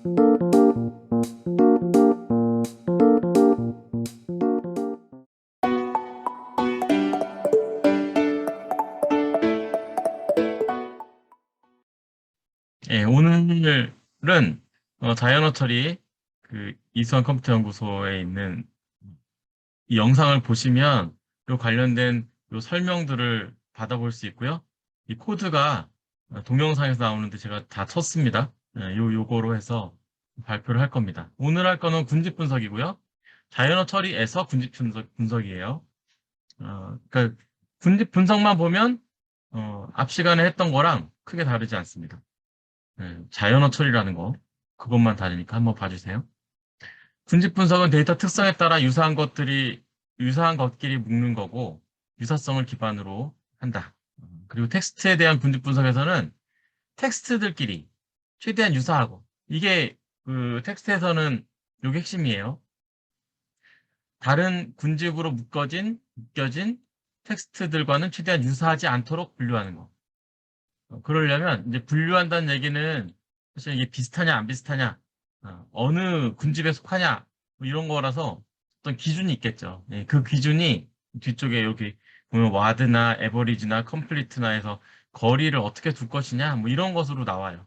예, 오늘은 자연어처리 그 이수환 컴퓨터 연구소에 있는 이 영상을 보시면 요 관련된 요 설명들을 받아볼 수 있고요. 이 코드가 동영상에서 나오는데 제가 다 쳤습니다. 예, 요거로 해서 발표를 할 겁니다. 오늘 할 거는 군집 분석이고요. 자연어 처리에서 군집 분석이에요. 그러니까 군집 분석만 보면 앞 시간에 했던 거랑 크게 다르지 않습니다. 자연어 처리라는 거 그것만 다르니까 한번 봐주세요. 군집 분석은 데이터 특성에 따라 유사한 것끼리 묶는 거고 유사성을 기반으로 한다. 그리고 텍스트에 대한 군집 분석에서는 텍스트들끼리 최대한 유사하고 이게 그 텍스트에서는 이게 핵심이에요. 다른 군집으로 묶여진 tekst들과는 최대한 유사하지 않도록 분류하는 거. 그러려면 이제 분류한다는 얘기는 사실 이게 비슷하냐 안 비슷하냐, 어느 군집에 속하냐 뭐 이런 거라서 어떤 기준이 있겠죠. 예, 그 기준이 뒤쪽에 여기 보면 와드나 에버리지나 컴플리트나 해서 거리를 어떻게 둘 것이냐 뭐 이런 것으로 나와요.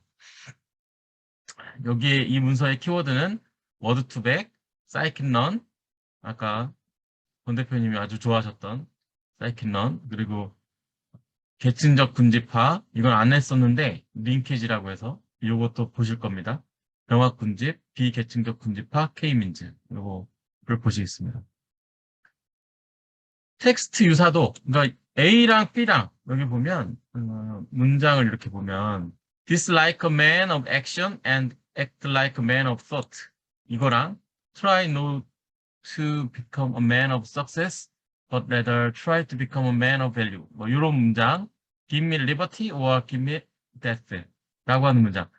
여기에 이 문서의 키워드는 워드 투백, 사이킨런, 아까 권 대표님이 아주 좋아하셨던 사이킨런, 그리고 계층적 군집화, 이건 안 했었는데 링키지라고 해서 이것도 보실 겁니다. 병합 군집, 비계층적 군집화, K민즈, 이거를 보시겠습니다. 텍스트 유사도, 그러니까 A랑 B랑 여기 보면 문장을 이렇게 보면 dislike a man of action and act like a man of thought, 이거랑 try not to become a man of success but rather try to become a man of value, 뭐 이런 문장, give me liberty or give me death 라고 하는 문장,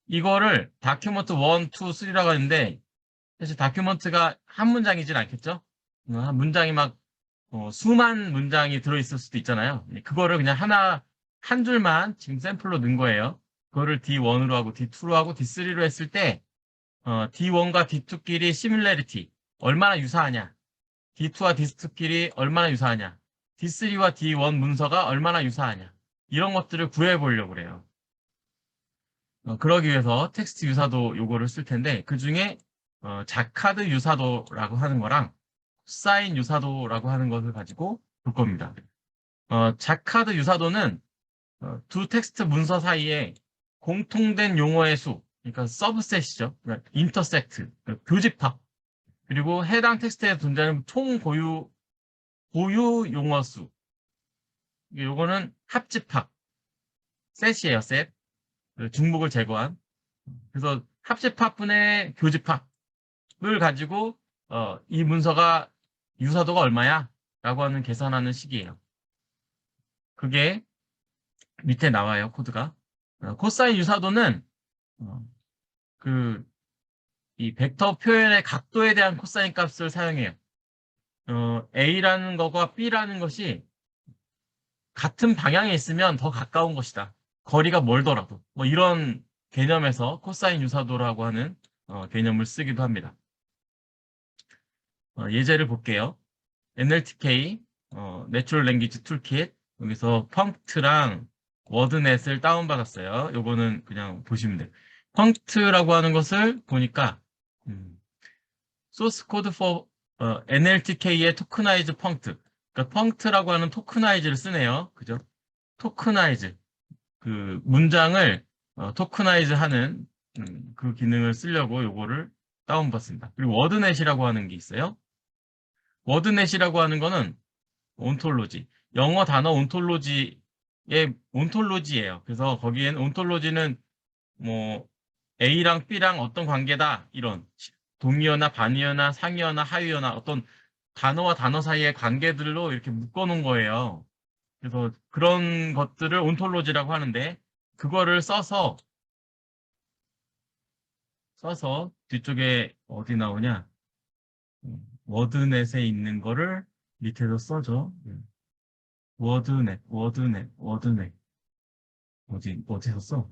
이거를 다큐먼트 1, 2, 3라고 하는데 사실 다큐먼트가 한 문장이진 않겠죠? 한 문장이 막 수만 문장이 들어있을 수도 있잖아요. 그거를 그냥 한 줄만 지금 샘플로 넣은 거예요. 그거를 D1으로 하고 D2로 하고 D3로 했을 때 D1과 D2끼리 시뮬레리티 얼마나 유사하냐, D2와 D2끼리 얼마나 유사하냐, D3와 D1 문서가 얼마나 유사하냐, 이런 것들을 구해 보려고 그래요. 그러기 위해서 텍스트 유사도 요거를 쓸 텐데 그 중에 자카드 유사도라고 하는 거랑 사인 유사도라고 하는 것을 가지고 볼 겁니다. 자카드 유사도는 두 텍스트 문서 사이에 공통된 용어의 수, 그러니까 서브셋이죠. 그러니까 인터섹트, 그러니까 교집합, 그리고 해당 텍스트에 존재하는 총 고유 용어 수, 요거는 합집합, 셋이에요, 셋. 그 중복을 제거한. 그래서 합집합분의 교집합을 가지고 이 문서가 유사도가 얼마야? 라고 하는 계산하는 식이에요. 그게 밑에 나와요, 코드가. 코사인 유사도는 어, 그, 이 벡터 표현의 각도에 대한 코사인 값을 사용해요. A라는 것과 B라는 것이 같은 방향에 있으면 더 가까운 것이다. 거리가 멀더라도. 뭐 이런 개념에서 코사인 유사도라고 하는 개념을 쓰기도 합니다. 예제를 볼게요. NLTK, Natural Language Toolkit, 여기서 펑트랑 워드넷을 다운받았어요. 요거는 그냥 보시면 돼요. 펑트라고 하는 것을 보니까 소스 코드 for NLTK의 토크나이즈 펑트. 그러니까 펑트라고 하는 토크나이즈를 쓰네요. 그죠? 토크나이즈. 그 문장을 토크나이즈 하는 그 기능을 쓰려고 요거를 다운받습니다. 그리고 워드넷이라고 하는 게 있어요. 워드넷이라고 하는 거는 온톨로지. 영어 단어 온톨로지의 온톨로지예요. 그래서 거기엔 온톨로지는 뭐 A랑 B랑 어떤 관계다, 이런 동의어나 반의어나 상의어나 하위어나 어떤 단어와 단어 사이의 관계들로 이렇게 묶어 놓은 거예요. 그래서 그런 것들을 온톨로지라고 하는데 그거를 써서 뒤쪽에 어디 나오냐, 워드넷에 있는 거를 밑에서 써줘. 워드넷. 어디서 써?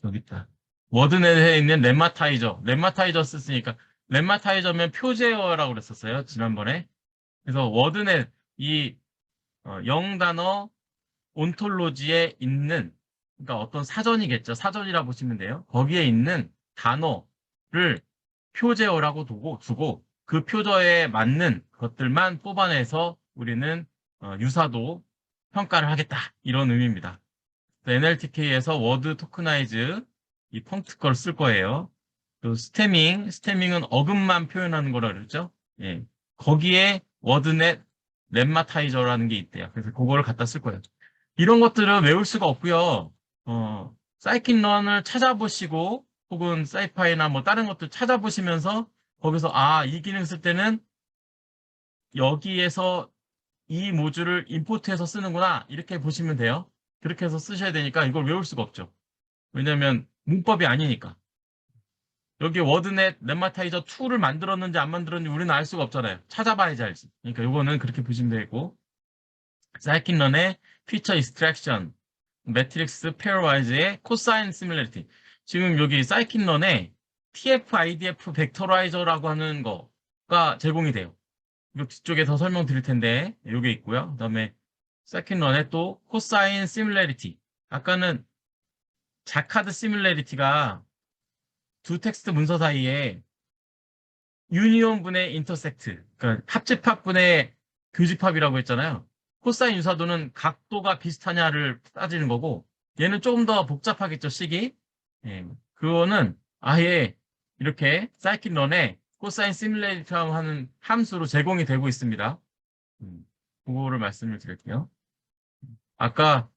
여기 있다. 워드넷에 있는 렘마타이저 썼으니까 렘마타이저면 표제어라고 그랬었어요. 지난번에. 그래서 워드넷 이 0단어 온톨로지에 있는 그러니까 어떤 사전이겠죠. 사전이라 보시면 돼요. 거기에 있는 단어를 표제어라고 두고 그 표저에 맞는 것들만 뽑아내서 우리는 유사도 평가를 하겠다. 이런 의미입니다. NLTK에서 워드 토크나이즈 이 펑트 걸 쓸 거예요. 또 스태밍은 어근만 표현하는 거라 그랬죠. 예. 거기에 워드넷 렘마타이저라는 게 있대요. 그래서 그거를 갖다 쓸 거예요. 이런 것들은 외울 수가 없고요. 사이킨런을 찾아보시고 혹은 사이파이나 뭐 다른 것들 찾아보시면서 거기서 이 기능 쓸 때는 여기에서 이 모듈을 임포트해서 쓰는구나 이렇게 보시면 돼요. 그렇게 해서 쓰셔야 되니까 이걸 외울 수가 없죠. 왜냐면 문법이 아니니까. 여기 워드넷 렘마타이저 2를 만들었는지 안 만들었는지 우리는 알 수가 없잖아요. 찾아봐야지 알지. 그러니까 이거는 그렇게 보시면 되고 사이킨런의 피처 익스트랙션, 매트릭스 페어와이즈의 코사인 시뮬레리티. 지금 여기 사이킨런에 TF-IDF 벡터라이저라고 하는 거가 제공이 돼요. 이 뒤쪽에 더 설명드릴 텐데 이게 있고요. 그다음에 사이킨런에 또 코사인 시뮬레리티. 아까는 자카드 시뮬레리티가 두 텍스트 문서 사이에 유니온 분의 인터섹트, 그러니까 합집합 분의 교집합이라고 했잖아요. 코사인 유사도는 각도가 비슷하냐를 따지는 거고, 얘는 조금 더 복잡하겠죠, 식이. 예, 그거는 아예 이렇게 사이킨런에 코사인 시뮬레이터 하는 함수로 제공이 되고 있습니다. 그거를 말씀을 드릴게요. 아까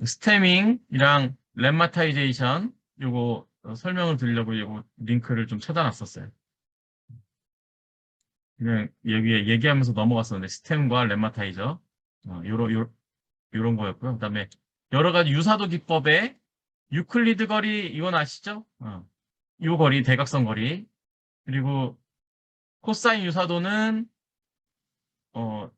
스태밍이랑 렘마타이제이션 요거 설명을 드리려고 요거 링크를 좀 찾아놨었어요. 그냥 여기에 얘기하면서 넘어갔었는데 스템과 렘마타이저 요런 거였고요. 그다음에 여러 가지 유사도 기법에 유클리드 거리 이건 아시죠? 요 거리 대각선 거리 그리고 코사인 유사도는 어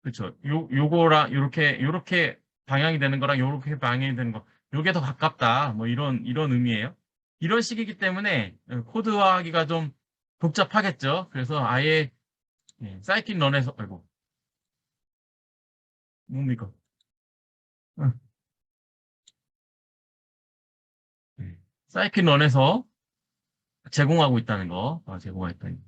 그렇죠. 요거랑 요렇게 방향이 되는 거랑 요렇게 방향이 되는 거 요게 더 가깝다. 뭐 이런 의미예요. 이런 식이기 때문에 코드화하기가 좀 복잡하겠죠. 그래서 아예 사이킨 런에서 아이고 뭡니까? 응. 사이킨 런에서 제공하고 있다는 거, 제공하겠다는 거.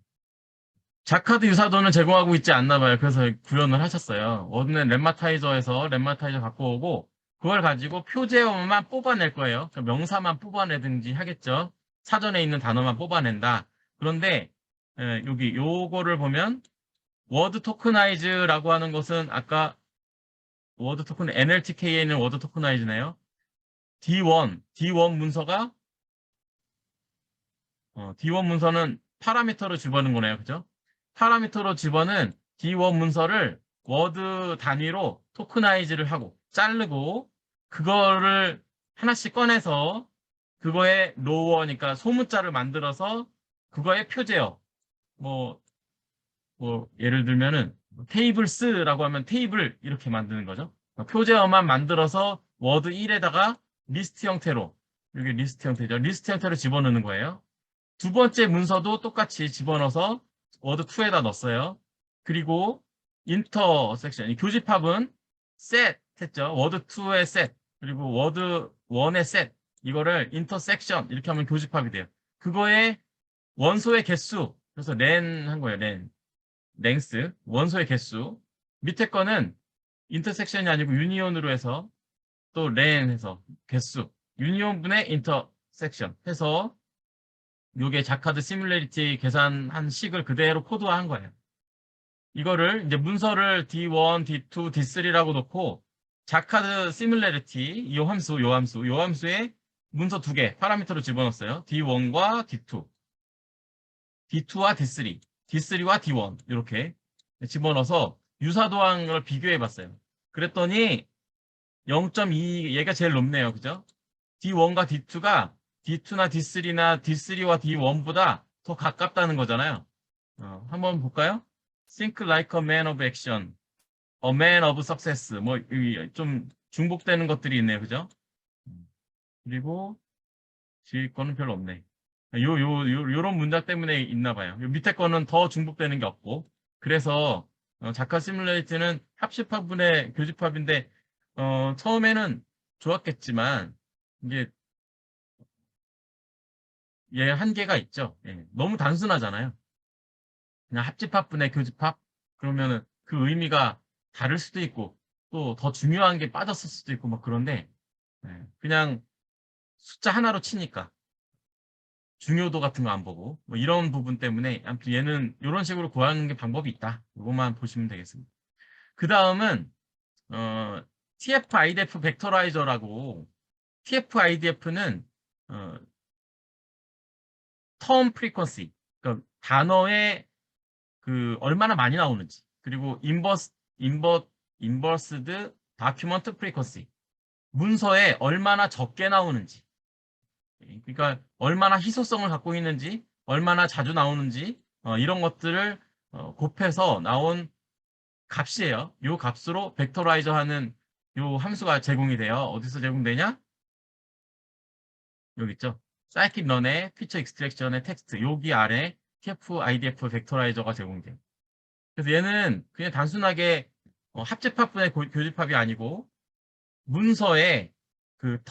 자카드 유사도는 제공하고 있지 않나 봐요. 그래서 구현을 하셨어요. 워드넷 렘마타이저에서 렘마타이저 갖고 오고 그걸 가지고 표제어만 뽑아낼 거예요. 그러니까 명사만 뽑아내든지 하겠죠. 사전에 있는 단어만 뽑아낸다. 그런데 여기 요거를 보면 워드 토크나이즈라고 하는 것은 아까 워드 토큰 NLTK에 있는 워드 토크나이즈네요. D1 문서가 D1 문서는 파라미터로 집어넣는 거네요. 그죠? 파라미터로 집어는 D1 문서를 워드 단위로 토크나이즈를 하고 자르고 그거를 하나씩 꺼내서 그거에 로어니까 소문자를 만들어서 그거에 표제어 뭐, 예를 들면은 테이블스라고 하면 테이블 이렇게 만드는 거죠. 표제어만 만들어서 워드 1에다가 리스트 형태로 이게 리스트 형태죠. 리스트 형태로 집어넣는 거예요. 두 번째 문서도 똑같이 집어넣어서 워드 2에다 넣었어요. 그리고 인터섹션, 교집합은 셋 했죠. 워드 2의 셋, 그리고 워드 1의 셋, 이거를 인터섹션 이렇게 하면 교집합이 돼요. 그거에 원소의 개수, 그래서 len 한 거예요. 랭스, 원소의 개수. 밑에 거는 인터섹션이 아니고 유니온으로 해서 또 len 해서 개수, 유니온분의 인터섹션 해서 요게 자카드 시뮬레리티 계산한 식을 그대로 코드화한 거예요. 이거를 이제 문서를 D1, D2, D3라고 놓고 자카드 시뮬레리티 요 함수에 문서 두 개 파라미터로 집어넣었어요. D1과 D2, D2와 D3, D3와 D1 이렇게 집어넣어서 유사도항을 비교해 봤어요. 그랬더니 0.2 얘가 제일 높네요. 그죠? D1과 D2가 D2나 D3나 D3와 D1보다 더 가깝다는 거잖아요. 한번 볼까요? Think like a man of action, a man of success. 뭐, 좀 중복되는 것들이 있네요. 그죠? 그리고 뒤에 거는 별로 없네. 요런 문장 때문에 있나 봐요. 요 밑에 거는 더 중복되는 게 없고. 그래서 자카 시뮬레이트는 합집합분의 교집합인데 처음에는 좋았겠지만 이게 얘 한계가 있죠. 예, 너무 단순하잖아요. 그냥 합집합분의 교집합 그러면은 그 의미가 다를 수도 있고 또 더 중요한 게 빠졌을 수도 있고 막 그런데 예, 그냥 숫자 하나로 치니까 중요도 같은 거 안 보고 뭐 이런 부분 때문에 아무튼 얘는 이런 식으로 구하는 게 방법이 있다. 이것만 보시면 되겠습니다. 그 다음은 TF-IDF 벡터라이저라고 TF-IDF는 term frequency 그러니까 단어의 그 얼마나 많이 나오는지 그리고 인버스드 다큐먼트 프리퀀시 문서에 얼마나 적게 나오는지 그러니까 얼마나 희소성을 갖고 있는지 얼마나 자주 나오는지 이런 것들을 곱해서 나온 값이에요. 이 값으로 벡터라이저 하는 이 함수가 제공이 돼요. 어디서 제공되냐? 여기 있죠. 사이킷런의 피처 익스트랙션의 텍스트 여기 아래 TF IDF 벡터라이저가 제공돼요. 그래서 얘는 그냥 단순하게 합집합분의 교집합이 아니고 문서에 그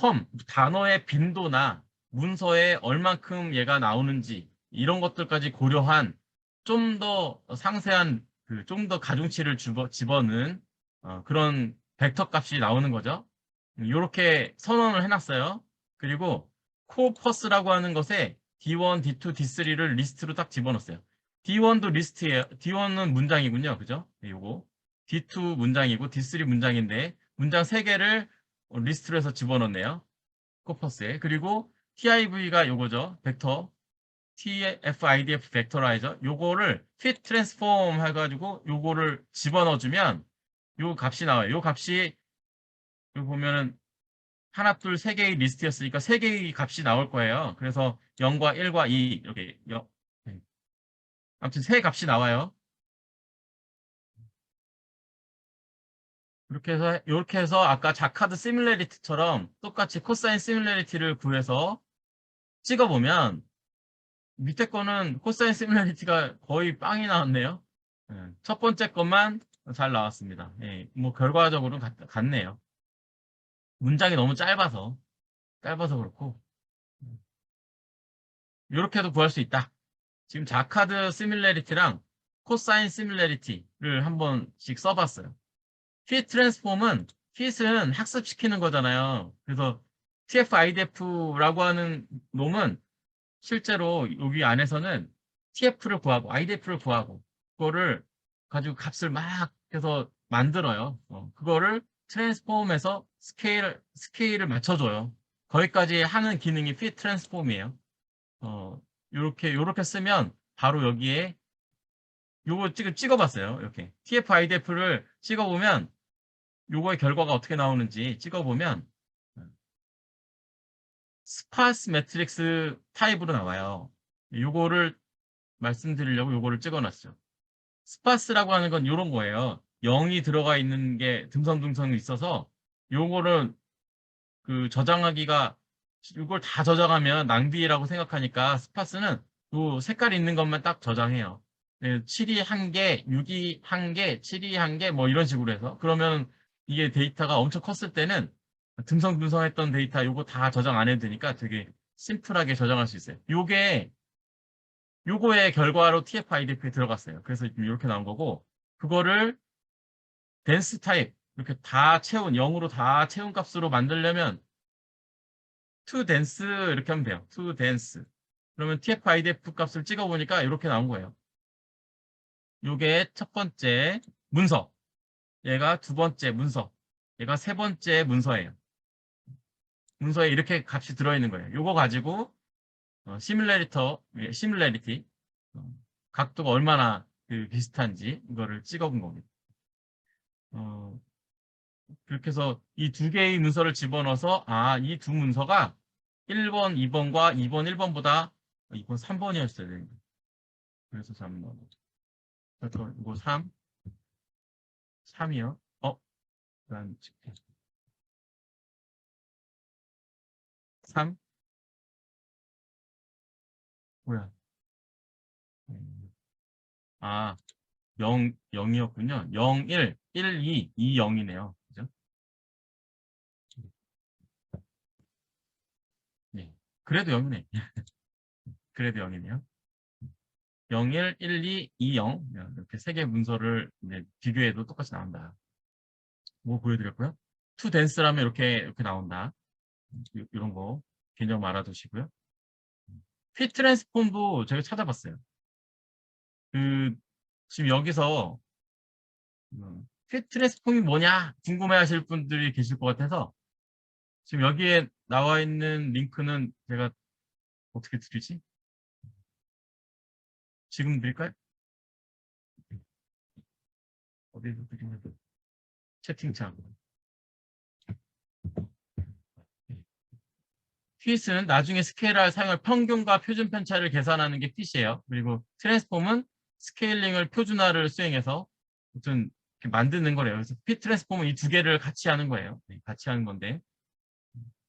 단어의 빈도나 문서에 얼만큼 얘가 나오는지 이런 것들까지 고려한 좀 더 상세한 좀 더 가중치를 집어넣은 그런 벡터 값이 나오는 거죠. 이렇게 선언을 해놨어요. 그리고 코퍼스라고 하는 것에 D1, D2, D3를 리스트로 딱 집어넣었어요. D1도 리스트예요. D1은 문장이군요. 그죠? 네, 요거. D2 문장이고 D3 문장인데 문장 3개를 리스트로 해서 집어넣네요. 코퍼스에. 그리고 TIV가 요거죠. 벡터. TF-IDF 벡터라이저. 요거를 fit transform 해가지고 요거를 집어넣어주면 요 값이 나와요. 요 값이 여기 보면은 하나, 둘, 세 개의 리스트였으니까 세 개의 값이 나올 거예요. 그래서 0과 1과 2 이렇게 네. 아무튼 세 값이 나와요. 이렇게 해서 아까 자카드 시뮬레리티처럼 똑같이 코사인 시뮬레리티를 구해서 찍어보면 밑에 거는 코사인 시뮬레리티가 거의 빵이 나왔네요. 예, 첫 번째 것만 잘 나왔습니다. 예, 뭐 결과적으로는 같네요. 문장이 너무 짧아서 그렇고 이렇게도 구할 수 있다. 지금 자카드 시뮬레리티랑 코사인 시뮬레리티를 한 번씩 써봤어요. fit 트랜스폼은 fit은 학습시키는 거잖아요. 그래서 TF-IDF라고 하는 놈은 실제로 여기 안에서는 TF를 구하고 IDF를 구하고 그거를 가지고 값을 막 해서 만들어요. 그거를 트랜스폼에서 스케일을 맞춰줘요. 거기까지 하는 기능이 fit 트랜스폼이에요. 요렇게 쓰면 바로 여기에 요거 찍어봤어요. 이렇게 TF-IDF를 찍어보면 요거의 결과가 어떻게 나오는지 찍어보면 스파스 매트릭스 타입으로 나와요. 요거를 말씀드리려고 요거를 찍어놨죠. 스파스라고 하는 건 요런 거예요. 0이 들어가 있는 게 듬성듬성 있어서 요거를 저장하기가 이걸 다 저장하면 낭비라고 생각하니까 스파스는 요 색깔 있는 것만 딱 저장해요. 7이 1개, 6이 1개, 7이 1개 뭐 이런 식으로 해서 그러면 이게 데이터가 엄청 컸을 때는 듬성듬성했던 데이터 요거 다 저장 안 해도 되니까 되게 심플하게 저장할 수 있어요. 요거의 결과로 TF-IDF에 들어갔어요. 그래서 이렇게 나온 거고 그거를 덴스 타입 이렇게 다 채운 0으로 다 채운 값으로 만들려면 to dense 이렇게 하면 돼요. to dense. 그러면 TF-IDF 값을 찍어보니까 이렇게 나온 거예요. 요게 첫 번째 문서. 얘가 두 번째 문서. 얘가 세 번째 문서예요. 문서에 이렇게 값이 들어있는 거예요. 요거 가지고 시뮬레리티 각도가 얼마나 비슷한지 이거를 찍어본 겁니다. 어, 그렇게 해서 이 두 개의 문서를 집어넣어서 이 두 문서가 1번, 2번과 2번, 1번보다 2번, 3번이었어야 됩니다. 그래서 잠깐만. 이거 3이요. 그다음 3. 뭐야? 아, 0, 0이었군요. 0, 1, 1, 2, 2, 0이네요. 그죠? 네. 그래도 0이네. 그래도 0이네요. 0, 1, 1, 2, 2, 0. 이렇게 세 개 문서를 이제 비교해도 똑같이 나온다. 뭐 보여드렸고요. to dance라면 이렇게 나온다. 이런 거 개념 알아두시고요. 피 트랜스폼도 제가 찾아봤어요. 그 지금 여기서 피 트랜스폼이 뭐냐 궁금해하실 분들이 계실 것 같아서 지금 여기에 나와 있는 링크는 제가 어떻게 드리지? 지금 드릴까요? 어디서 드리면 채팅창. 핏은 나중에 스케일을 사용할 평균과 표준 편차를 계산하는 게 핏이에요. 그리고 트랜스폼은 스케일링을 표준화를 수행해서 무슨 만드는 거래요. 그래서 핏 트랜스폼은 이 두 개를 같이 하는 거예요. 네, 같이 하는 건데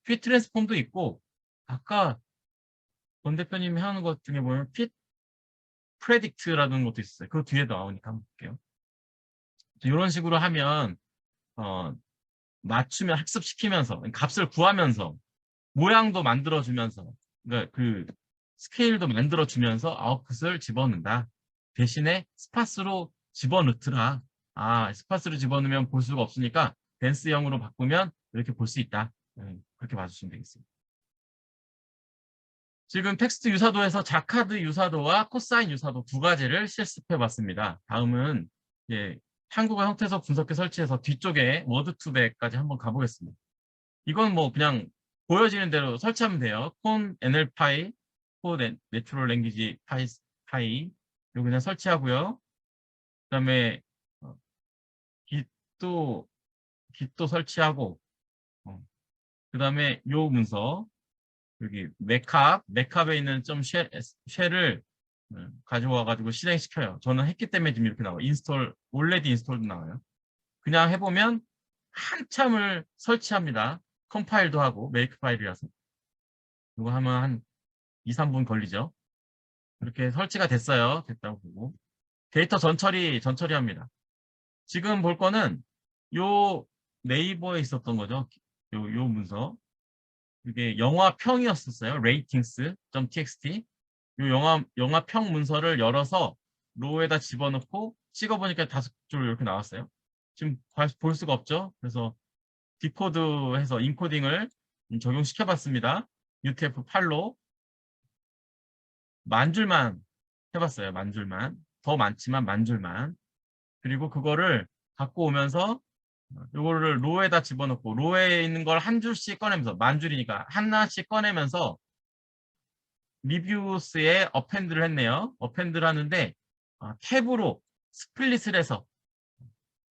핏 트랜스폼도 있고 아까 권 대표님이 하는 것 중에 보면 핏 프레딕트라는 것도 있어요. 그 뒤에 나오니까 한번 볼게요. 이런 식으로 하면 맞추면 학습시키면서 값을 구하면서 모양도 만들어주면서 그러니까 그 스케일도 만들어주면서 아웃풋을 집어넣는다. 대신에 스파스로 집어넣더라. 아, 스파스로 집어넣으면 볼 수가 없으니까 댄스형으로 바꾸면 이렇게 볼 수 있다. 그렇게 봐주시면 되겠습니다. 지금 텍스트 유사도에서 자카드 유사도와 코사인 유사도 두 가지를 실습해 봤습니다. 다음은 예, 한국어 형태석 분석기 설치해서 뒤쪽에 워드2백까지 한번 가보겠습니다. 이건 뭐 그냥 보여지는 대로 설치하면 돼요. 콘 NL파이, 콘 내추럴 랭귀지 파이 이거 그냥 설치하고요. 그다음에 깃도 설치하고 그다음에 요 문서 여기 맥캅에 있는 좀 쉘을 가져와 가지고 실행시켜요. 저는 했기 때문에 지금 이렇게 나와요. 인스톨 올레디 인스톨도 나와요. 그냥 해보면 한참을 설치합니다. 컴파일도 하고 메이크 파일이라서 이거 하면 한 2, 3분 걸리죠. 이렇게 설치가 됐어요. 됐다고 보고 데이터 전처리합니다. 지금 볼 거는 요 네이버에 있었던 거죠. 요 문서 이게 영화평이었었어요. ratings.txt 요 영화평 문서를 열어서 로우에다 집어넣고 찍어보니까 5줄 이렇게 나왔어요. 지금 볼 수가 없죠. 그래서 디코드해서 인코딩을 적용시켜봤습니다. UTF-8로 만 줄만 해봤어요. 만 줄만. 더 많지만 만 줄만. 그리고 그거를 갖고 오면서 이거를 로에다 집어넣고 로에 있는 걸 한 줄씩 꺼내면서 만 줄이니까 하나씩 꺼내면서 리뷰스에 어펜드를 했네요. 어펜드를 하는데 탭으로 스플릿을 해서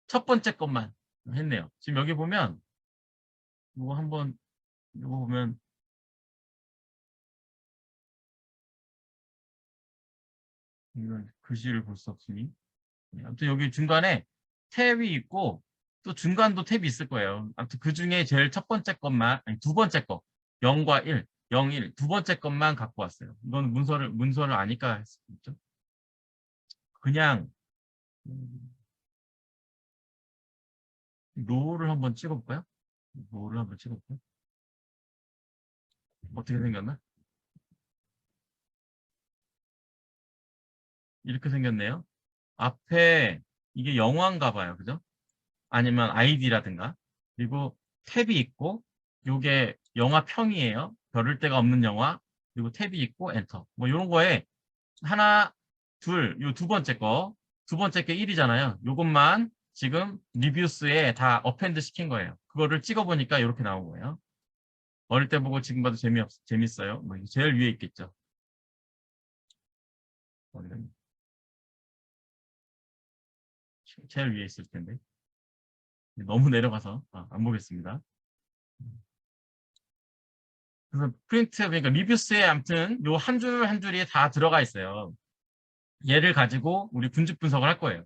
첫 번째 것만 했네요. 지금 여기 보면 이거 한번 이거 보면 이건 글씨를 볼 수 없으니 아무튼 여기 중간에 탭이 있고 또 중간도 탭이 있을 거예요. 아무튼 그 중에 제일 첫 번째 것만 아니 두 번째 거 0과 1, 0, 1 두 번째 것만 갖고 왔어요. 이건 문서를 아니까 했었죠. 그냥 로우를 한번 찍어볼까요? 로우를 한번 찍어볼까요? 어떻게 생겼나? 이렇게 생겼네요. 앞에 이게 영화인가 봐요. 그죠? 아니면 아이디라든가. 그리고 탭이 있고 요게 영화 평이에요. 별을 데가 없는 영화. 그리고 탭이 있고 엔터. 뭐 이런 거에 하나, 둘, 요 두 번째 거. 두 번째 게 1이잖아요. 요것만 지금 리뷰스에 다 어펜드 시킨 거예요. 그거를 찍어보니까 이렇게 나온 거예요. 어릴 때 보고 지금 봐도 재밌어요. 뭐 제일 위에 있겠죠. 제일 위에 있을 텐데. 너무 내려가서 안 보겠습니다. 그래서 프린트, 그러니까 리뷰스에 아무튼 요 한 줄 한 줄이 다 들어가 있어요. 얘를 가지고 우리 군집 분석을 할 거예요.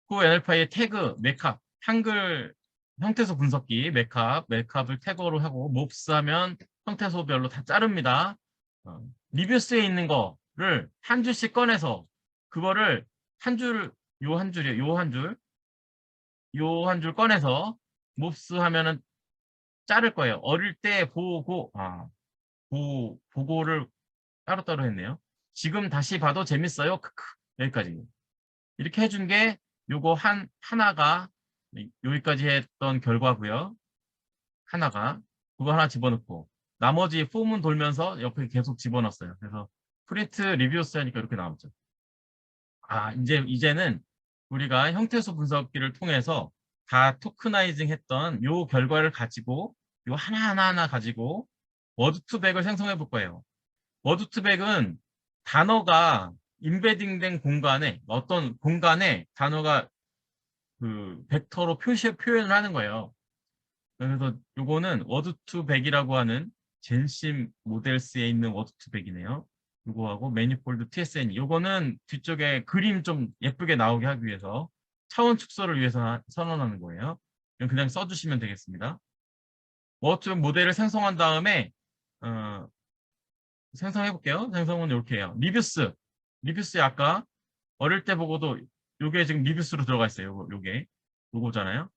그 NLP의 태그, 맥캅, 한글 형태소 분석기, 맥캅을 태그로 하고 몹스 하면 형태소별로 다 자릅니다. 리뷰스에 있는 거를 한 줄씩 꺼내서 그거를 요 한 줄이요. 요 한 줄 꺼내서 몹스 하면은 자를 거예요. 어릴 때 보고를 따로따로 했네요. 지금 다시 봐도 재밌어요. 크크. 여기까지. 이렇게 해준 게 요거 하나가 여기까지 했던 결과고요. 하나가 그거 하나 집어넣고 나머지 폼은 돌면서 옆에 계속 집어넣었어요. 그래서 프린트 리뷰스 하니까 이렇게 나왔죠. 이제는 우리가 형태수 분석기를 통해서 다 토크나이징 했던 요 결과를 가지고 요 하나하나 가지고 워드2백을 생성해 볼 거예요. 워드2백은 단어가 인베딩된 공간에 어떤 공간에 단어가 그 벡터로 표현을 하는 거예요. 그래서 요거는 워드2백이라고 하는 젠심 모델스에 있는 워드2백이네요. 요거하고 매니폴드 TSN 요거는 뒤쪽에 그림 좀 예쁘게 나오게 하기 위해서 차원 축소를 위해서 선언하는 거예요. 그냥 써주시면 되겠습니다. 워드2백 모델을 생성한 다음에 생성해 볼게요. 생성은 이렇게 해요. 리뷰스에 아까 어릴 때 보고도 요게 지금 리뷰스로 들어가 있어요. 요거잖아요.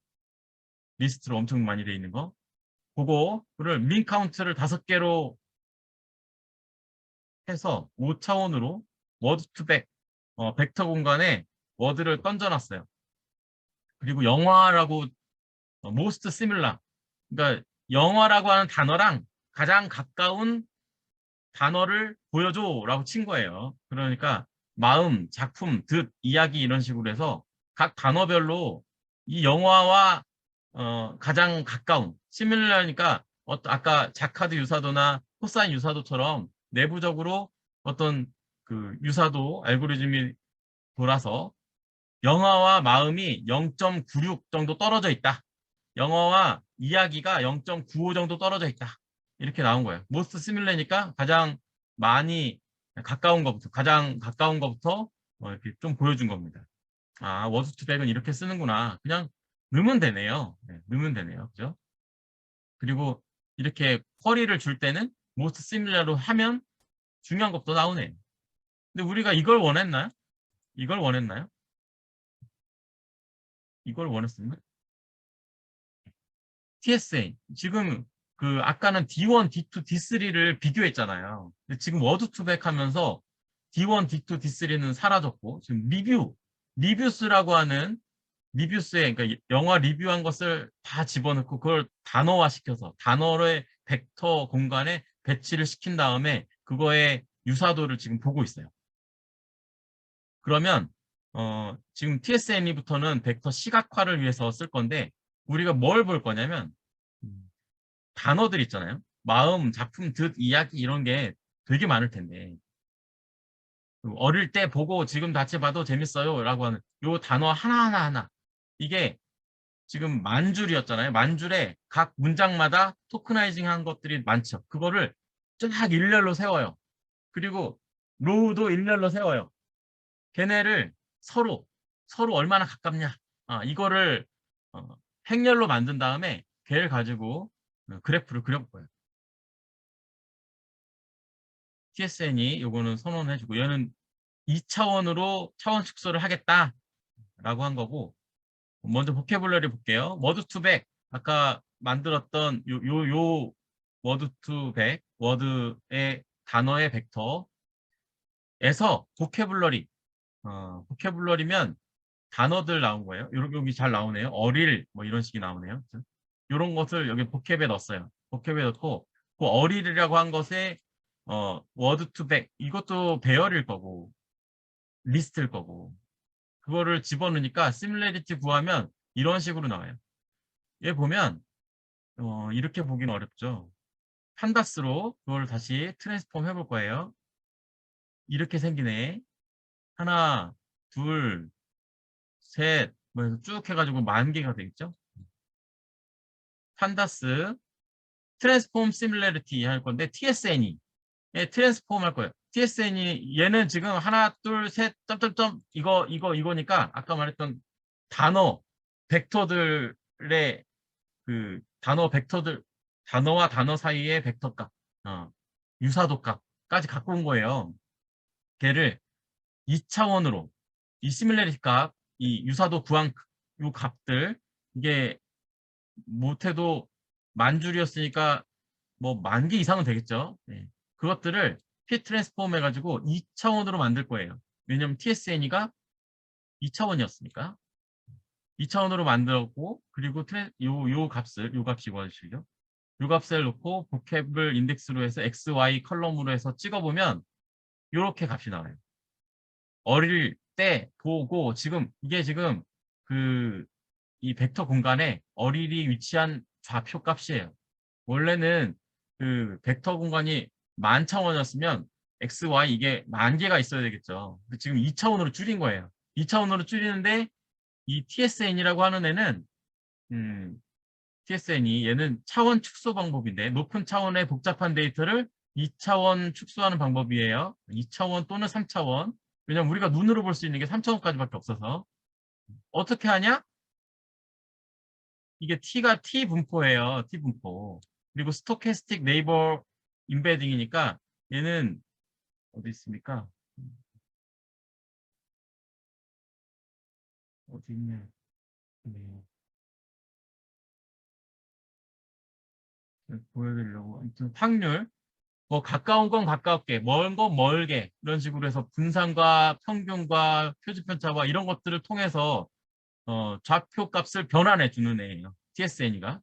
리스트로 엄청 많이 돼 있는 거. 그거를 민 카운트를 5개로 해서 5차원으로 워드2백 벡터 공간에 워드를 던져놨어요. 그리고 영화라고 most similar 그러니까 영화라고 하는 단어랑 가장 가까운 단어를 보여줘라고 친 거예요. 그러니까 마음, 작품, 뜻, 이야기 이런 식으로 해서 각 단어별로 이 영화와 가장 가까운 시밀러니까 아까 자카드 유사도나 코사인 유사도처럼 내부적으로 어떤 그 유사도 알고리즘이 돌아서 영화와 마음이 0.96 정도 떨어져 있다. 영어와 이야기가 0.95 정도 떨어져 있다. 이렇게 나온 거예요. most similar니까 가장 많이 가장 가까운 것부터 이렇게 좀 보여준 겁니다. 워드2백은 이렇게 쓰는구나. 그냥 넣으면 되네요. 네, 넣으면 되네요. 그죠? 그리고 이렇게 쿼리를 줄 때는 most similar로 하면 중요한 것도 나오네요. 근데 우리가 이걸 원했나요? 이걸 원했나요? 이걸 원했습니다. TSA. 지금 그 아까는 D1, D2, D3를 비교했잖아요. 근데 지금 워드2백 하면서 D1, D2, D3는 사라졌고 지금 리뷰스라고 하는 리뷰스에 그러니까 영화 리뷰한 것을 다 집어넣고 그걸 단어화시켜서 단어의 벡터 공간에 배치를 시킨 다음에 그거의 유사도를 지금 보고 있어요. 그러면 지금 TSNE부터는 벡터 시각화를 위해서 쓸 건데 우리가 뭘 볼 거냐면 단어들 있잖아요. 마음, 작품, 뜻, 이야기 이런 게 되게 많을 텐데 어릴 때 보고 지금 다시 봐도 재밌어요 라고 하는 요 단어 하나하나 이게 지금 만 줄이었잖아요. 만 줄에 각 문장마다 토크나이징 한 것들이 많죠. 그거를 쫙 일렬로 세워요. 그리고 로우도 일렬로 세워요. 걔네를 서로 얼마나 가깝냐. 이거를 행렬로 만든 다음에 걔를 가지고 그래프를 그려볼 거예요. TSN이 요거는 선언해주고 얘는 2차원으로 차원 축소를 하겠다라고 한 거고 먼저 보캐블러리 볼게요. 워드2백 아까 만들었던 요 워드2백 워드의 단어의 벡터에서 보캐블러리면 단어들 나온 거예요. 여기 잘 나오네요. 어릴 뭐 이런 식이 나오네요. 이런 것을 여기 보캡에 넣었어요. 보캡에 넣고 그 어릴이라고 한 것에 워드2백 이것도 배열일 거고 리스트일 거고 그거를 집어넣으니까 시뮬레리티 구하면 이런 식으로 나와요. 얘 보면 이렇게 보기는 어렵죠. 판다스로 그걸 다시 트랜스폼 해볼 거예요. 이렇게 생기네. 하나, 둘, 셋, 뭐 해서 쭉 해가지고 10,000개가 되겠죠. 판다스 트랜스폼 시뮬레리티 할 건데 TSN이 트랜스폼 할 거예요. TSN이 얘는 지금 하나, 둘, 셋, 점점점 이거니까 아까 말했던 단어 벡터들의 단어와 단어 사이의 벡터 값, 유사도 값 값까지 갖고 온 거예요. 걔를 2차원으로 이 시뮬레이티 값, 이 유사도 구한 요 값들 이게 못해도 만 줄이었으니까 뭐 만 개 이상은 되겠죠. 네. 그것들을 피 트랜스폼 해가지고 2차원으로 만들 거예요. 왜냐면 TSN이가 2차원이었으니까 2차원으로 만들었고 그리고 요 값이 구하시죠. 요 값을 놓고 보캡을 인덱스로 해서 X, Y 컬럼으로 해서 찍어보면 이렇게 값이 나와요. 어릴 때 보고 이게 지금 그 이 벡터 공간에 어릴이 위치한 좌표 값이에요. 원래는 그 벡터 공간이 만 차원이었으면 X, Y 이게 만 개가 있어야 되겠죠. 지금 2차원으로 줄인 거예요. 2차원으로 줄이는데 이 TSN이라고 하는 애는 TSN이 얘는 차원 축소 방법인데 높은 차원의 복잡한 데이터를 2차원 축소하는 방법이에요. 2차원 또는 3차원. 왜냐면 우리가 눈으로 볼 수 있는 게 3차원까지밖에 없어서. 어떻게 하냐? 이게 T가 T 분포예요. T 분포. 그리고 스토캐스틱 네이버 임베딩이니까 얘는 어디 있습니까? 어디 있냐? 네. 보여드리려고. 아무튼 확률. 뭐 가까운 건 가깝게, 먼 건 멀게 이런 식으로 해서 분산과 평균과 표준편차와 이런 것들을 통해서 좌표 값을 변환해 주는 애예요. TSN이가.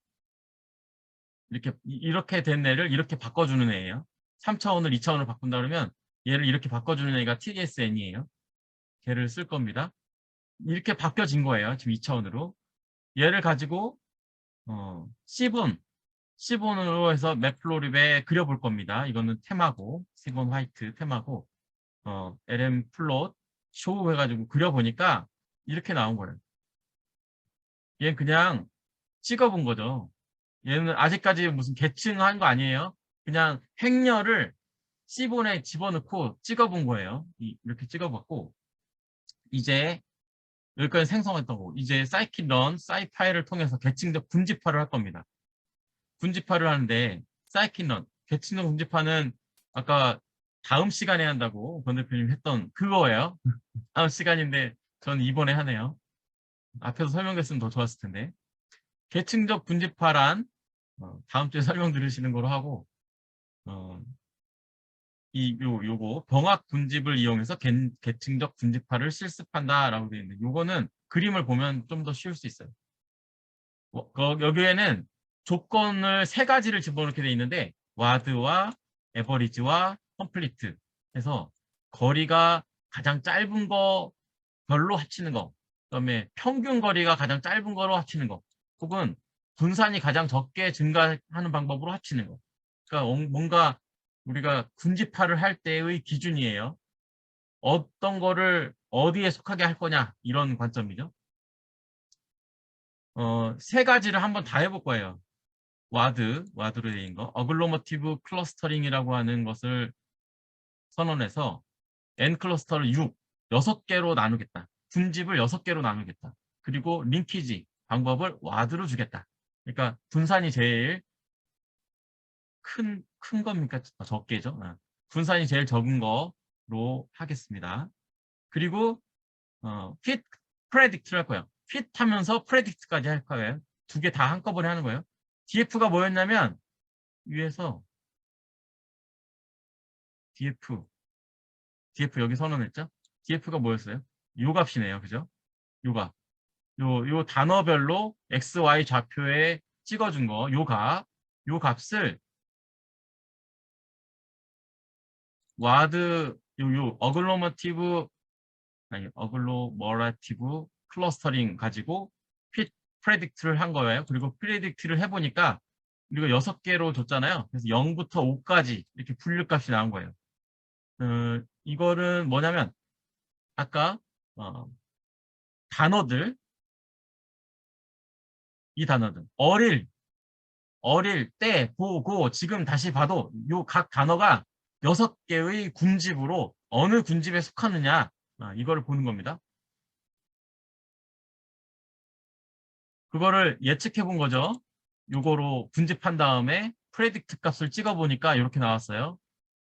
이렇게 된 애를 이렇게 바꿔주는 애예요. 3차원을 2차원으로 바꾼다 그러면 얘를 이렇게 바꿔주는 애가 TSN이에요. 걔를 쓸 겁니다. 이렇게 바뀌어진 거예요. 지금 2차원으로. 얘를 가지고 C본으로 해서 맵플로립에 그려볼 겁니다. 이거는 테마고, C본 화이트 테마고, LM 플롯 쇼 해가지고 그려보니까 이렇게 나온 거예요. 얘는 그냥 찍어본 거죠. 얘는 아직까지 무슨 계층한 거 아니에요. 그냥 행렬을 C본에 집어넣고 찍어본 거예요. 이렇게 찍어봤고, 이제 여기까지 생성했던 거고, 이제 사이킷런, 사이파이를 통해서 계층적 분집화를 할 겁니다. 분집화를 하는데 사이킷런, 계층적 분집화는 아까 다음 시간에 한다고 권 대표님 했던 그거예요. 다음 시간인데 저는 이번에 하네요. 앞에서 설명했으면 더 좋았을 텐데. 계층적 분집화란 다음 주에 설명 들으시는 거로 하고 어, 요거 병합 분집을 이용해서 계층적 분집화를 실습한다라고 되어 있는데 요거는 그림을 보면 좀 더 쉬울 수 있어요. 여기에는 조건을 세 가지를 집어넣게 되어 있는데 와드와 에버리지와 컴플리트 해서 거리가 가장 짧은 거 별로 합치는 거, 그다음에 평균 거리가 가장 짧은 거로 합치는 거, 혹은 분산이 가장 적게 증가하는 방법으로 합치는 거. 그러니까 뭔가 우리가 군집화를 할 때의 기준이에요. 어떤 거를 어디에 속하게 할 거냐 이런 관점이죠. 세 가지를 한번 다 해볼 거예요. 와드로 되어 있는 거, 어글로머티브 클러스터링이라고 하는 것을 선언해서 N 클러스터를 6개로 나누겠다. 분집을 6개로 나누겠다. 그리고 링키지 방법을 와드로 주겠다. 그러니까 분산이 제일 큰 겁니까? 적게죠. 분산이 제일 적은 거로 하겠습니다. 그리고 fit predict를 할 거예요. fit 하면서 predict까지 할 거예요. 두 개 다 한꺼번에 하는 거예요. df가 뭐였냐면 위에서 df 여기 선언했죠? df가 뭐였어요? 요 값이네요. 그죠? 요 값. 요 단어별로 x, y 좌표에 찍어준 거, 요 값을 와드, 어글로머티브 클러스터링 가지고 핏 프레딕트를 한 거예요. 그리고 프레딕트를 해보니까 우리가 6개로 줬잖아요. 그래서 0부터 5까지 이렇게 분류값이 나온 거예요. 이거는 뭐냐면 아까 단어들, 이 단어들 어릴 때 보고 지금 다시 봐도 요 각 단어가 6개의 군집으로 어느 군집에 속하느냐 이거를 보는 겁니다. 그거를 예측해 본 거죠. 요거로 분집한 다음에 프레딕트 값을 찍어 보니까 이렇게 나왔어요.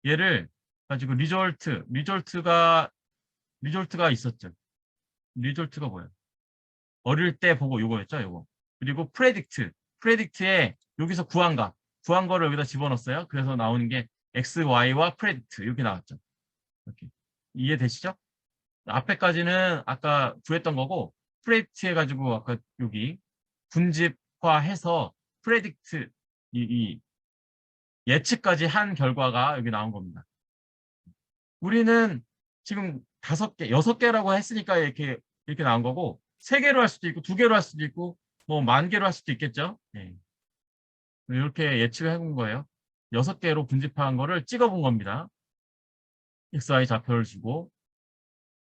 얘를 가지고 리졸트가 있었죠. 리졸트가 뭐예요? 어릴 때 보고 요거였죠, 요거. 그리고 프레딕트에 여기서 구한 거를 여기다 집어넣었어요. 그래서 나오는 게 x, y와 프레딕트 이렇게 나왔죠. 이렇게 이해되시죠? 앞에까지는 아까 구했던 거고 프레딕트 해가지고 아까 여기 분집화해서 프레딕트 이 예측까지 한 결과가 여기 나온 겁니다. 우리는 지금 5개, 6개라고 했으니까 이렇게 나온 거고 3개로 할 수도 있고 2개로 할 수도 있고 뭐 10,000개로 할 수도 있겠죠. 네. 이렇게 예측을 해본 거예요. 6개로 분집한 거를 찍어본 겁니다. XY 좌표를 주고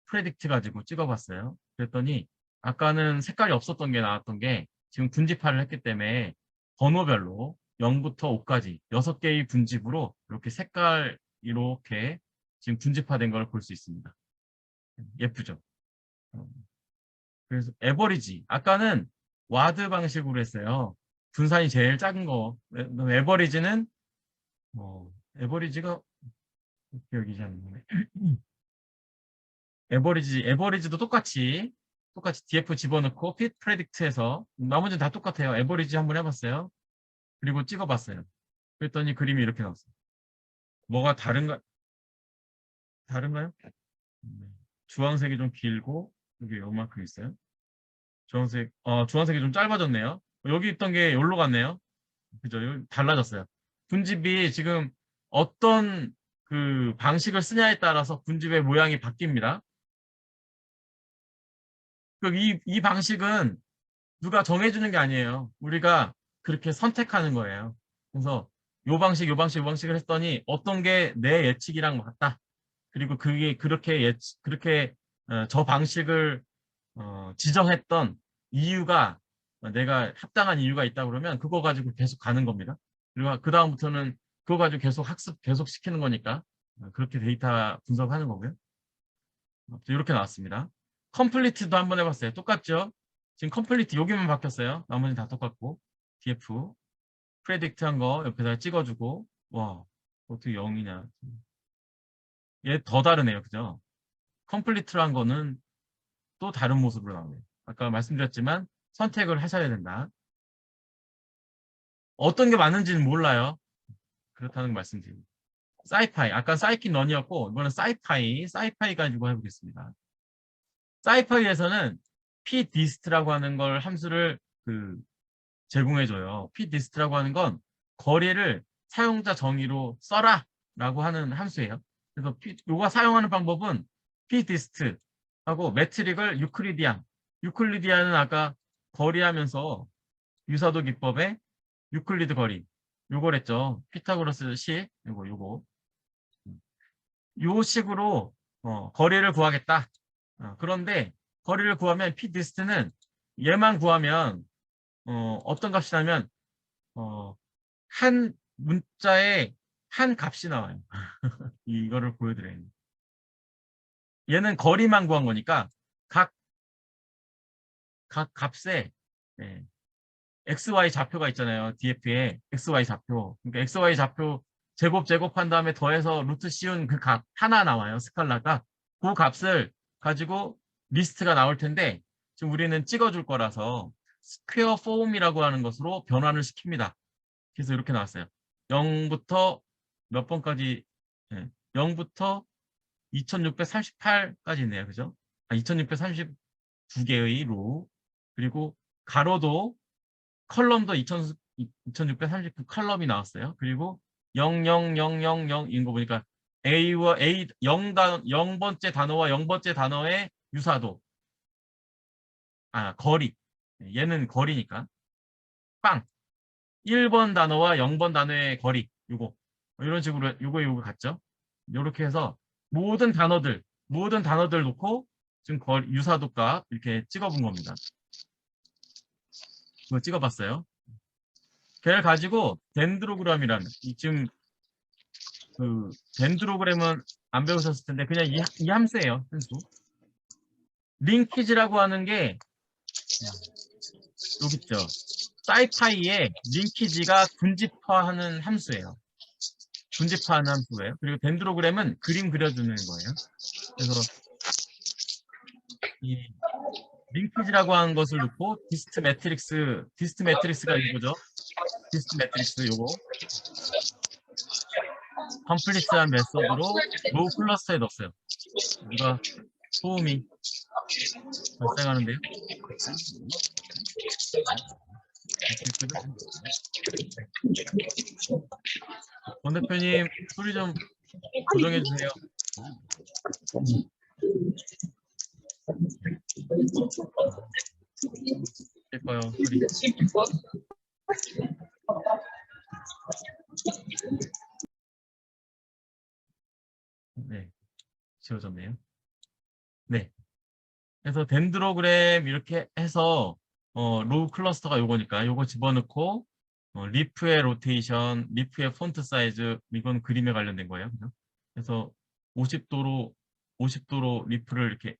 프레딕트 가지고 찍어봤어요. 그랬더니 아까는 색깔이 없었던 게 나왔던 게 지금 분집화를 했기 때문에 번호별로 0부터 5까지 6개의 분집으로 이렇게 색깔 이렇게 지금 분집화된 걸 볼 수 있습니다. 예쁘죠? 그래서 에버리지. 아까는 와드 방식으로 했어요. 분산이 제일 작은 거. 에버리지는 에버리지가 기억이 잘 안 나네. 에버리지도 똑같이 DF 집어넣고 핏 프레딕트해서 나머지는 다 똑같아요. 에버리지 한번 해봤어요. 그리고 찍어봤어요. 그랬더니 그림이 이렇게 나왔어요. 뭐가 다른가요? 주황색이 좀 길고 여기 요만큼 있어요. 주황색이 좀 짧아졌네요. 여기 있던 게 여기로 갔네요. 그죠? 여기 달라졌어요. 분집이 지금 어떤 그 방식을 쓰냐에 따라서 분집의 모양이 바뀝니다. 이 방식은 누가 정해주는 게 아니에요. 우리가 그렇게 선택하는 거예요. 그래서 요 방식을 했더니 어떤 게 내 예측이랑 맞다. 그리고 그게 그렇게 저 방식을 지정했던 이유가 내가 합당한 이유가 있다 그러면 그거 가지고 계속 가는 겁니다. 그리고 그 다음부터는 그거 가지고 계속 학습 계속 시키는 거니까 그렇게 데이터 분석하는 거고요. 이렇게 나왔습니다. 컴플리트도 한번 해봤어요. 똑같죠? 지금 컴플리트 여기만 바뀌었어요. 나머지는 다 똑같고 df 프레딕트 한 거 옆에다 찍어주고 와 어떻게 0이냐. 얘 더 다르네요. 그죠? 컴플리트로 한 거는 또 다른 모습으로 나오네요. 아까 말씀드렸지만 선택을 하셔야 된다. 어떤 게 맞는지는 몰라요. 그렇다는 말씀드립니다. 사이파이, 아까 사이킨 런이었고 이거는 사이파이 가지고 해보겠습니다. 사이파이에서는 pdist라고 하는 걸 함수를 제공해줘요. pdist라고 하는 건 거리를 사용자 정의로 써라 라고 하는 함수예요. 그래서 요거 사용하는 방법은 pdist 하고 매트릭을 유클리디안은 아까 거리하면서 유사도 기법의 유클리드 거리 요걸 했죠. 피타고라스 식 요거 요 식으로 거리를 구하겠다. 그런데 거리를 구하면 pdist는 얘만 구하면 어떤 값이 나면 한 문자에 한 값이 나와요. 이거를 보여드려요. 얘는 거리만 구한 거니까 각 값에 XY 좌표가 있잖아요. DF에 XY 좌표. 그러니까 XY 좌표 제곱한 다음에 더해서 루트 씌운 그 값 하나 나와요. 스칼라가. 그 값을 가지고 리스트가 나올 텐데 지금 우리는 찍어줄 거라서 스퀘어 폼이라고 하는 것으로 변환을 시킵니다. 그래서 이렇게 나왔어요. 0부터 몇 번까지 0부터 2638까지 있네요. 그죠? 2632개의 로 그리고 가로도 컬럼도 2639 컬럼이 나왔어요. 그리고 00000인 거 보니까 A와 A 0번째 단어와 0번째 단어의 유사도. 거리. 얘는 거리니까. 빵. 1번 단어와 0번 단어의 거리. 요거. 이런 식으로 요거 같죠? 이렇게 해서 모든 단어들 놓고 지금 유사도값 이렇게 찍어본 겁니다. 이거 찍어봤어요. 걔를 가지고 덴드로그램이라는 지금 덴드로그램은 안 배우셨을 텐데 그냥 이 함수예요. 함수. 링키지라고 하는 게 여기 있죠. 사이파이에 링키지가 분집화하는 함수예요. 군집하는 함수예요. 그리고 덴드로그램은 그림 그려주는 거예요. 그래서 이 링키지라고 하는 것을 넣고 디스트 매트릭스가 이거죠. 디스트 매트릭스 요거 컴플리트한 메서드로 로우 클러스터에 넣었어요. 뭔가 소음이 발생하는데요. 권 대표님 소리 좀 조정해 주세요. 될까요 소리? 네, 지워졌네요. 네. 그래서 덴드로그램 이렇게 해서 로우 클러스터가 요거니까 요거 집어넣고 리프의 로테이션, 리프의 폰트 사이즈 이건 그림에 관련된 거예요. 그죠? 그래서 50도로 리프를 이렇게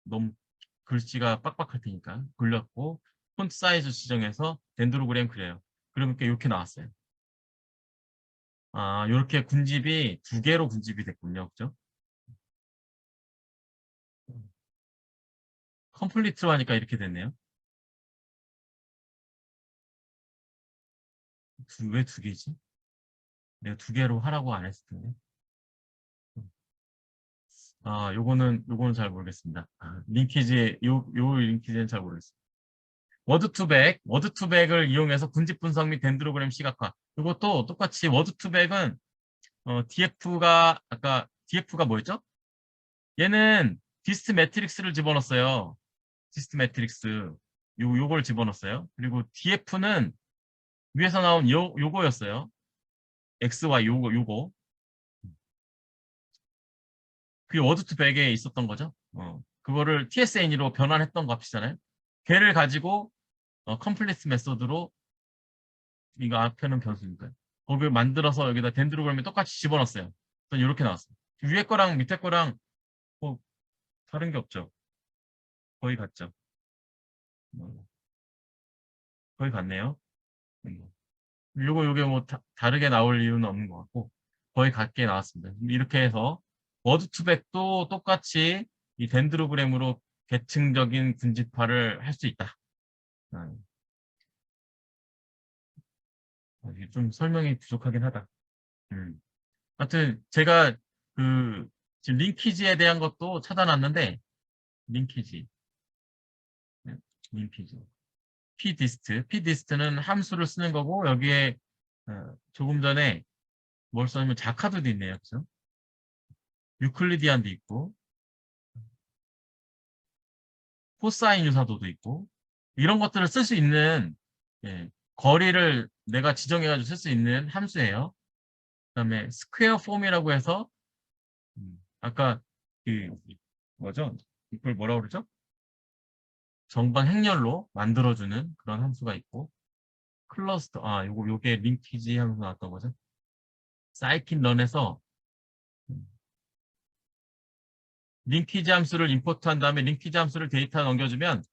너무 글씨가 빡빡할 테니까 굴렸고 폰트 사이즈 지정해서 덴드로그램 그려요. 그러니까 이렇게 나왔어요. 아, 이렇게 군집이 두 개로 군집이 됐군요. 그죠? 컴플리트로 하니까 이렇게 됐네요. 왜 두 개지? 내가 두 개로 하라고 안 했을 텐데. 아, 요거는 잘 모르겠습니다. 아, 요 링키지는 잘 모르겠습니다. 워드 투백을 이용해서 군집 분석 및 덴드로그램 시각화. 이것도 똑같이 워드 투백은 아까 DF가 뭐였죠? 얘는 디스트 매트릭스를 집어넣었어요. 디스트 매트릭스 요걸 집어넣었어요. 그리고 DF는 위에서 나온 요거였어요. XY 요거. 그게 워드200에 있었던 거죠. 그거를 TSN으로 변환했던 거 값이잖아요. 걔를 가지고 컴플리트 메소드로 이거 앞에는 변수니까요. 거기를 만들어서 여기다 덴드로그램에 똑같이 집어넣었어요. 그래서 이렇게 나왔어요. 위에 거랑 밑에 거랑 뭐 다른 게 없죠. 거의 같죠. 어, 거의 같네요. 요게 뭐 다르게 나올 이유는 없는 것 같고 거의 같게 나왔습니다. 이렇게 해서 워드2백도 똑같이 이 덴드로그램으로 계층적인 군집화를 할 수 있다. 아, 이게 좀 설명이 부족하긴 하다. 하여튼 제가 그 지금 링키지에 대한 것도 찾아놨는데 링키지, 네, 링키지, pdist는 함수를 쓰는 거고 여기에 조금 전에 뭘 써냐면 자카도도 있네요, 그죠? 유클리디안도 있고 코사인 유사도도 있고 이런 것들을 쓸 수 있는 예, 거리를 내가 지정해가지고 쓸 수 있는 함수예요. 그다음에 스퀘어 폼이라고 해서 아까 그 뭐죠? 이걸 뭐라고 그러죠? 정방 행렬로 만들어주는 그런 함수가 있고 클러스터 요게 링키지 함수 나왔던 거죠. 사이킨런에서 링키지 함수를 임포트한 다음에 링키지 함수를 데이터 넘겨주면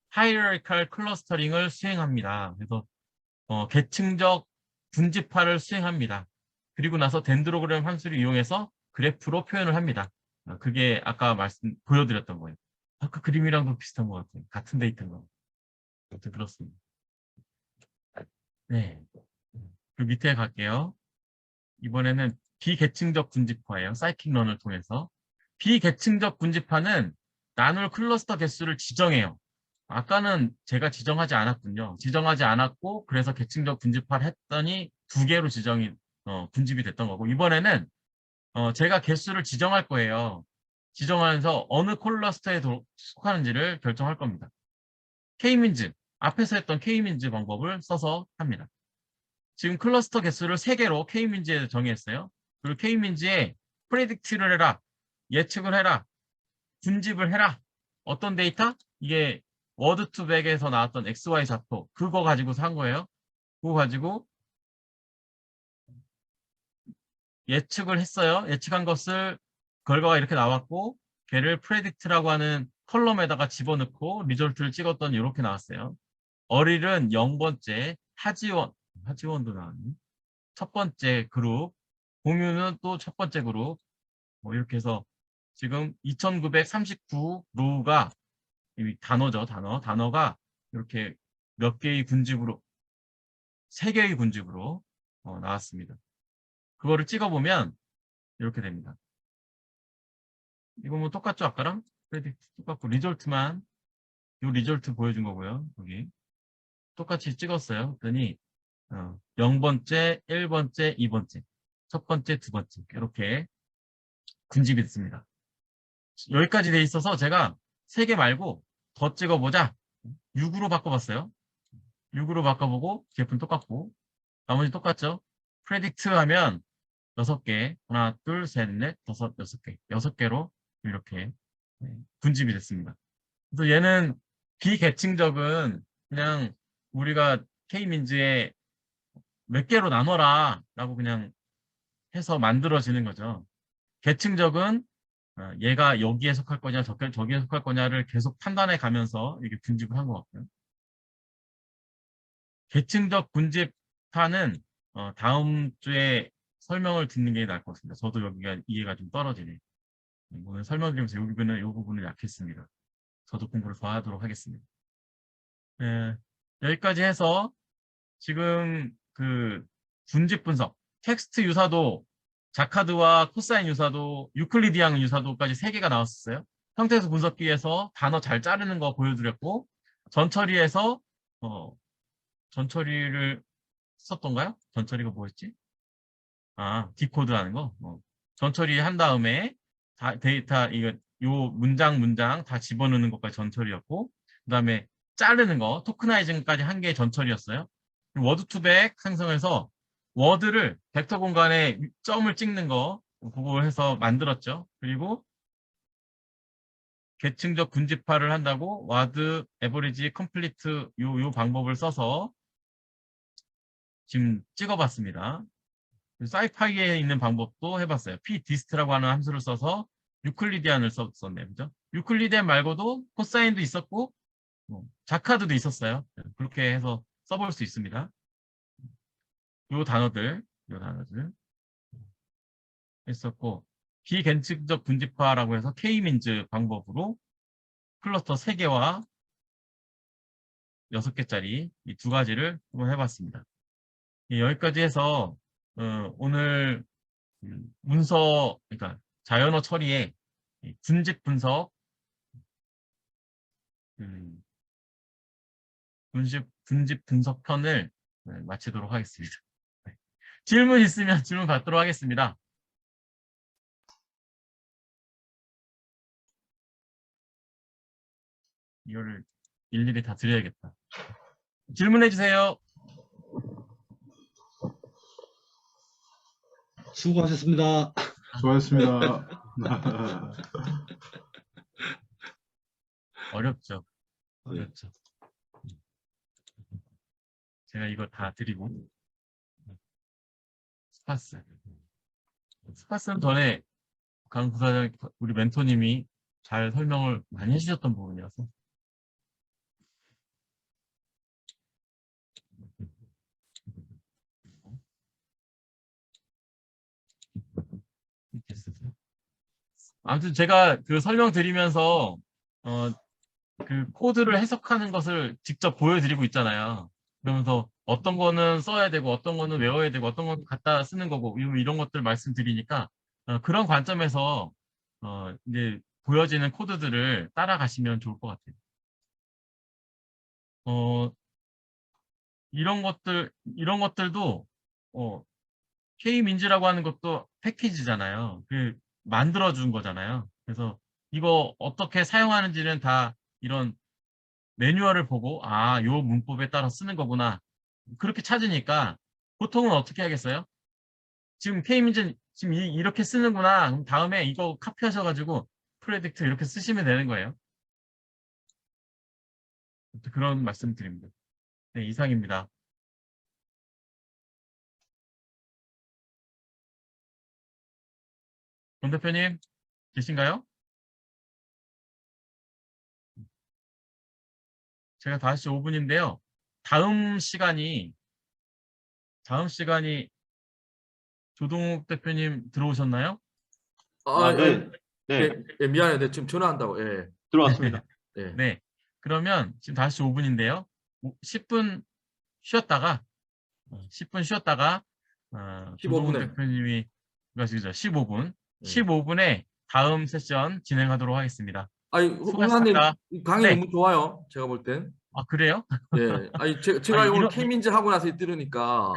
하이어리컬 클러스터링을 수행합니다. 그래서 계층적 분집화를 수행합니다. 그리고 나서 덴드로그램 함수를 이용해서 그래프로 표현을 합니다. 그게 아까 보여드렸던 거예요. 아까 그림이랑도 비슷한 것 같아요. 같은 데이터인 거. 아무튼 그렇습니다. 네. 그 밑에 갈게요. 이번에는 비계층적 분집화예요. 사이킥런을 통해서. 비계층적 분집화는 나눌 클러스터 개수를 지정해요. 아까는 제가 지정하지 않았군요. 지정하지 않았고 그래서 계층적 분집화를 했더니 두 개로 분집이 됐던 거고 이번에는 제가 개수를 지정할 거예요. 지정하면서 어느 클러스터에 속하는지를 결정할 겁니다. K민즈, 앞에서 했던 K민즈 방법을 써서 합니다. 지금 클러스터 개수를 3개로 K민즈에 정의했어요. 그리고 K민즈에 프레딕트를 해라, 예측을 해라, 분집을 해라. 어떤 데이터? 이게 워드2백에서 나왔던 XY 좌표 그거 가지고서 한 거예요. 그거 가지고 예측을 했어요. 예측한 것을 결과가 이렇게 나왔고 걔를 프레딕트라고 하는 컬럼에다가 집어넣고 리졸트를 찍었더니 이렇게 나왔어요. 어릴은 0번째 하지원도 나왔네. 첫 번째 그룹 공유는 또 첫 번째 그룹. 뭐 이렇게 해서 지금 2939 로우가 단어죠, 단어가 이렇게 몇 개의 군집으로, 3개의 군집으로 나왔습니다. 그거를 찍어보면 이렇게 됩니다. 이거 뭐 똑같죠, 아까랑? 프레딕트 똑같고, 리졸트만, 이 리졸트 보여준 거고요, 여기. 똑같이 찍었어요. 그랬더니, 0번째, 1번째, 2번째, 첫 번째, 두 번째, 이렇게 군집이 됐습니다. 여기까지 돼 있어서 제가 3개 말고 더 찍어보자. 6으로 바꿔봤어요. 6으로 바꿔보고, 제품 똑같고, 나머지 똑같죠? 프레딕트 하면 6개, 하나, 둘, 셋, 넷, 다섯, 6개, 6개로 이렇게 분집이 됐습니다. 그래서 얘는 비계층적은 그냥 우리가 K민즈에 몇 개로 나눠라 라고 그냥 해서 만들어지는 거죠. 계층적은 얘가 여기에 속할 거냐 저기에 속할 거냐를 계속 판단해 가면서 이렇게 분집을 한 것 같고요. 계층적 분집파는 다음 주에 설명을 듣는 게 나을 것 같습니다. 저도 여기가 이해가 좀 떨어지네. 오늘 설명드리면서 이 부분은 약했습니다. 저도 공부를 더 하도록 하겠습니다. 네, 여기까지 해서 지금 그 분집 분석, 텍스트 유사도, 자카드와 코사인 유사도, 유클리디안 유사도까지 3개가 나왔었어요. 형태수 분석기에서 단어 잘 자르는 거 보여드렸고, 전처리에서 전처리를 썼던가요? 전처리가 뭐였지? 디코드하는 거. 전처리 한 다음에 데이터 이거 요 문장 다 집어넣는 것까지 전처리였고, 그다음에 자르는 거, 토크나이징까지 한 개 전처리였어요. 워드 투백 생성해서 워드를 벡터 공간에 점을 찍는 거 그거 해서 만들었죠. 그리고 계층적 군집화를 한다고 와드, 에버리지, 컴플리트 요 방법을 써서 지금 찍어봤습니다. 사이파이에 있는 방법도 해봤어요. pdist라고 하는 함수를 써서 유클리디안을 썼네, 그죠? 유클리디안 말고도 코사인도 있었고 자카드도 있었어요. 그렇게 해서 써볼 수 있습니다. 요 단어들 했었고 비계층적 분집화라고 해서 K민즈 방법으로 클러스터 3개와 6개짜리 이 2가지를 한번 해봤습니다. 여기까지 해서 오늘 문서, 그러니까 자연어 처리의 분집 분석, 분집 분석 편을 마치도록 하겠습니다. 네. 질문 있으면 질문 받도록 하겠습니다. 이거를 일일이 다 드려야겠다. 질문해 주세요. 수고하셨습니다. 수고하셨습니다. 어렵죠. 제가 이거 다 드리고 스파스는 전에 강 부사장 우리 멘토님이 잘 설명을 많이 해주셨던 부분이어서 아무튼 제가 그 설명 드리면서 그 코드를 해석하는 것을 직접 보여드리고 있잖아요. 그러면서 어떤 거는 써야 되고 어떤 거는 외워야 되고 어떤 건 갖다 쓰는 거고 이런 것들 말씀드리니까 그런 관점에서 이제 보여지는 코드들을 따라가시면 좋을 것 같아요. 이런 것들도 K민즈라고 하는 것도 패키지잖아요. 그 만들어준 거잖아요. 그래서 이거 어떻게 사용하는지는 다 이런 매뉴얼을 보고 요 문법에 따라 쓰는 거구나. 그렇게 찾으니까 보통은 어떻게 하겠어요? 지금 K민즈 지금 이렇게 쓰는구나. 그럼 다음에 이거 카피하셔가지고 프레딕트 이렇게 쓰시면 되는 거예요. 그런 말씀 드립니다. 네, 이상입니다. 권 대표님 계신가요? 제가 5시 5분인데요. 다음 시간이 조동욱 대표님 들어오셨나요? 아, 네. 네. 미안해. 네, 지금 전화한다고. 예. 들어왔습니다. 예. 네. 그러면 지금 5시 5분인데요. 10분 쉬었다가 10분 쉬었다가 15 조동욱 분에. 대표님이 그죠? 15분. 15 15분에 다음 세션 진행하도록 하겠습니다. 아니, 홍사님 수고하셨습니다. 강의 네. 너무 좋아요. 제가 볼 땐. 아, 그래요? 예. 아니, 제가 오늘 이런 K민즈 하고 나서 들으니까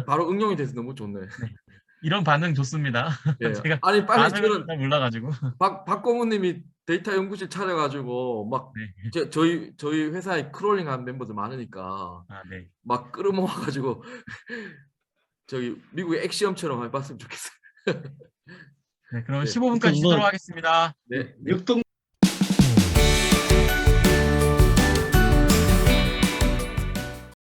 바로 응용이 돼서 너무 좋네. 네. 이런 반응 좋습니다. 예. 제가 아니, 빨리 반응을 저는 잘 몰라가지고. 박고문님이 데이터 연구실 찾아가지고 막 네. 저희 회사에 크롤링한 멤버들 많으니까 아, 네. 막 끌어모아가지고 저기 미국의 액시엄처럼 해봤으면 좋겠어요. 네, 그럼 네. 15분까지 쉬도록 하겠습니다. 네. 육등